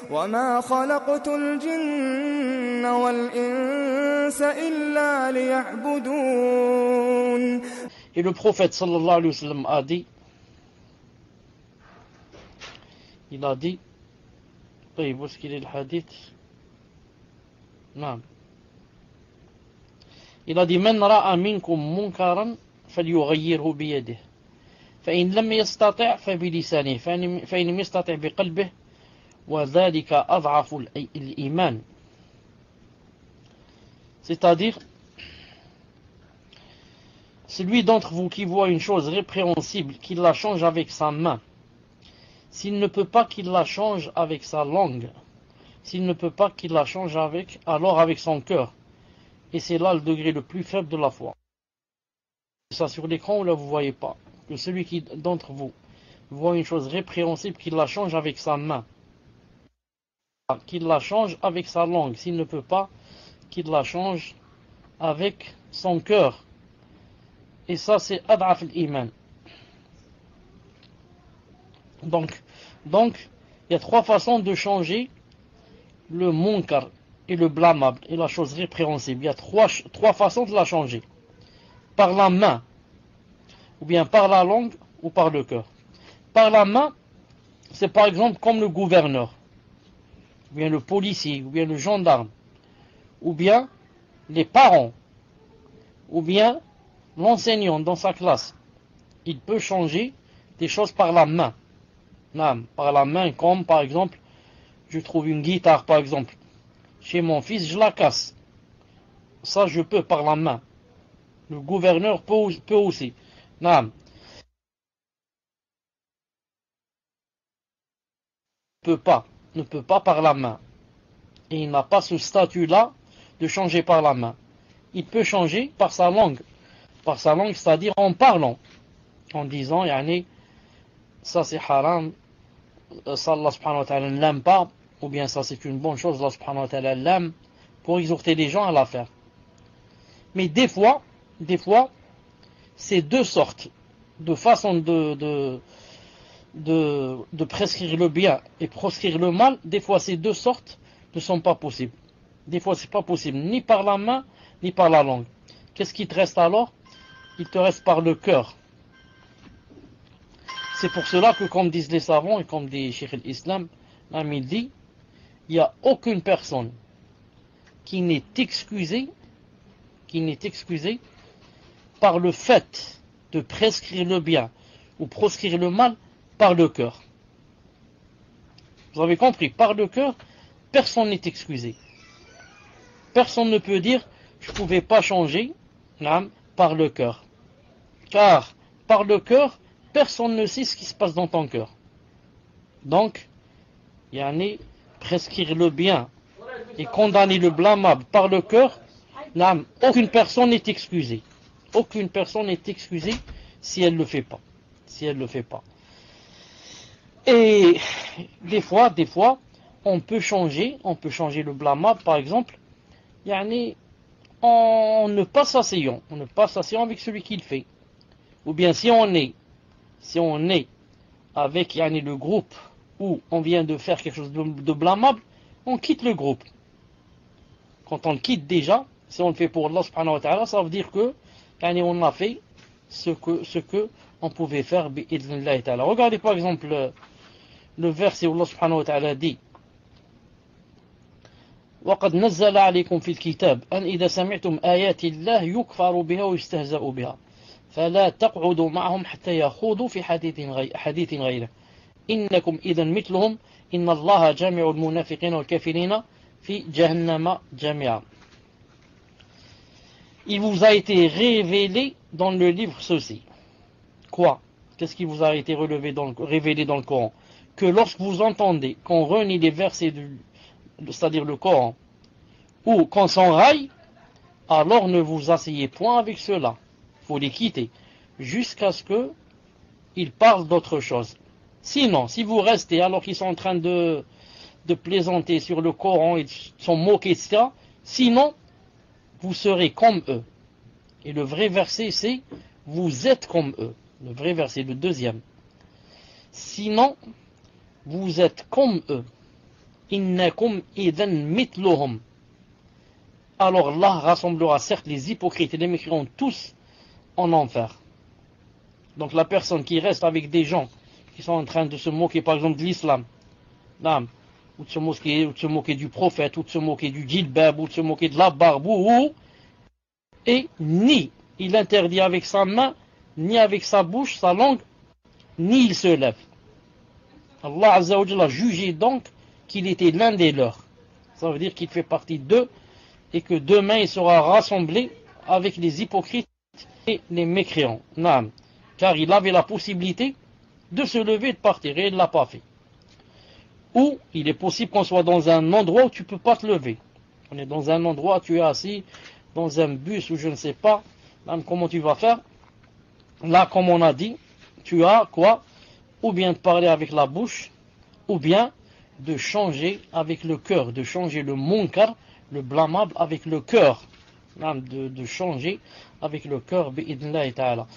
وما خلقت الجن والإنس إلا ليعبدون. Et le prophète sallallahu alayhi wa sallam a dit, il a dit, طيب où est-ce qu'il est le hadith? Non. Il a dit, من رأى منكم منكرا فليغيره بيده فإن لم يستطع فبلسانه فإن لم يستطع بقلبه وذلك أضعف الإيمان. C'est-à-dire, celui d'entre vous qui voit une chose répréhensible, qu'il la change avec sa main. S'il ne peut pas qu'il la change avec sa langue, s'il ne peut pas qu'il la change alors avec son cœur. Et c'est là le degré le plus faible de la foi. Ça sur l'écran ou là vous ne voyez pas. Que celui d'entre vous voit une chose répréhensible, qu'il la change avec sa main. Qu'il la change avec sa langue. S'il ne peut pas, qu'il la change avec son cœur. Et ça c'est ad'af al-iman. Donc, il y a trois façons de changer le munkar et le blâmable et la chose répréhensible. Il y a trois façons de la changer. Par la main, ou bien par la langue, ou par le cœur. Par la main, c'est par exemple comme le gouverneur, ou bien le policier, ou bien le gendarme, ou bien les parents, ou bien l'enseignant dans sa classe. Il peut changer des choses par la main. Par la main, comme par exemple, je trouve une guitare par exemple. Chez mon fils, je la casse. Ça, je peux par la main. Le gouverneur peut aussi. Ne peut pas par la main. Et il n'a pas ce statut-là de changer par la main. Il peut changer par sa langue. Par sa langue, c'est-à-dire en parlant. En disant, yani, ça c'est haram, ça Allah subhanahu wa ta'ala ne l'aime pas, ou bien ça c'est une bonne chose, Allah subhanahu wa ta'ala l'aime, pour exhorter les gens à la faire. Mais des fois, c'est deux sortes de façons de prescrire le bien et proscrire le mal. Des fois, ces deux sortes ne sont pas possibles. Des fois, c'est pas possible, ni par la main, ni par la langue. Qu'est-ce qui te reste alors? Il te reste par le cœur. C'est pour cela que, comme disent les savants et comme dit Cheikh al-Islam, il dit, il n'y a aucune personne qui n'est excusée par le fait de prescrire le bien ou proscrire le mal par le cœur. Vous avez compris, par le cœur, personne n'est excusé. Personne ne peut dire, je ne pouvais pas changer par le cœur. Car par le cœur, personne ne sait ce qui se passe dans ton cœur. Donc, prescrire le bien et condamner le blâmable par le cœur, aucune personne n'est excusée. Aucune personne n'est excusée si elle ne le fait pas. Si elle ne le fait pas. Et des fois, on peut changer le blâmable, par exemple, en ne pas s'asseyant avec celui qui le fait. Ou bien si on est avec le groupe où on vient de faire quelque chose de blâmable, on quitte le groupe. Quand on le quitte déjà, si on le fait pour Allah subhanahu wa ta'ala, ça veut dire que on a fait ce que on pouvait faire bi'idhnillahi ta'ala. Regardez par exemple le verset où Allah subhanahu wa ta'ala dit وَقَدْ نَزَّلَ عَلَيْكُمْ فِي الْكِتَابِ أَنْ إِذَا سَمِعْتُمْ آيَاتِ اللَّهِ يُكْفَرُ بِهَا وَيُسْتَهْزَأُ بِهَا فَلَا تَقْعُدُوا مَعَهُمْ حَتَّى يَخُوضُوا فِي حَدِيثٍ غَيْرِهِ إِنَّكُمْ إِذًا مِثْلُهُمْ إِنَّ اللَّهَ جَامِعُ الْمُنَافِقِينَ وَالْكَافِرِينَ فِي جَهَنَّمَ جَمِيعًا. Il vous a été révélé dans le livre ceci. Quoi? Qu'est-ce qui vous a été révélé dans le Coran? Que lorsque vous entendez qu'on renie les versets, c'est-à-dire le Coran, ou qu'on s'enraille, alors ne vous asseyez point avec ceux-là. Il faut les quitter, jusqu'à ce qu'ils parlent d'autre chose. Sinon, si vous restez alors qu'ils sont en train de plaisanter sur le Coran et sont moqués, etc., sinon, vous serez comme eux. Et le vrai verset, c'est « vous êtes comme eux ». Le vrai verset, le deuxième. Sinon, vous êtes comme eux. innakum idhan mithluhum. Alors Allah rassemblera certes les hypocrites et les mécréants tous en enfer. Donc la personne qui reste avec des gens qui sont en train de se moquer par exemple de l'islam, ou de se moquer du prophète, ou de se moquer du djilbab, ou de se moquer de la barbe, et ni il interdit avec sa main, ni avec sa bouche, sa langue, ni il se lève. Allah Azza wa Jalla a jugé donc qu'il était l'un des leurs. Ça veut dire qu'il fait partie d'eux et que demain il sera rassemblé avec les hypocrites et les mécréants. Naam. Car il avait la possibilité de se lever et de partir et il ne l'a pas fait. Ou il est possible qu'on soit dans un endroit où tu ne peux pas te lever. On est dans un endroit, tu es assis dans un bus ou je ne sais pas. Comment tu vas faire? Là, comme on a dit, tu as quoi? Ou bien de parler avec la bouche, ou bien de changer avec le cœur, de changer le munkar, le blâmable avec le cœur. De changer avec le cœur, bi'idnillahi ta'ala.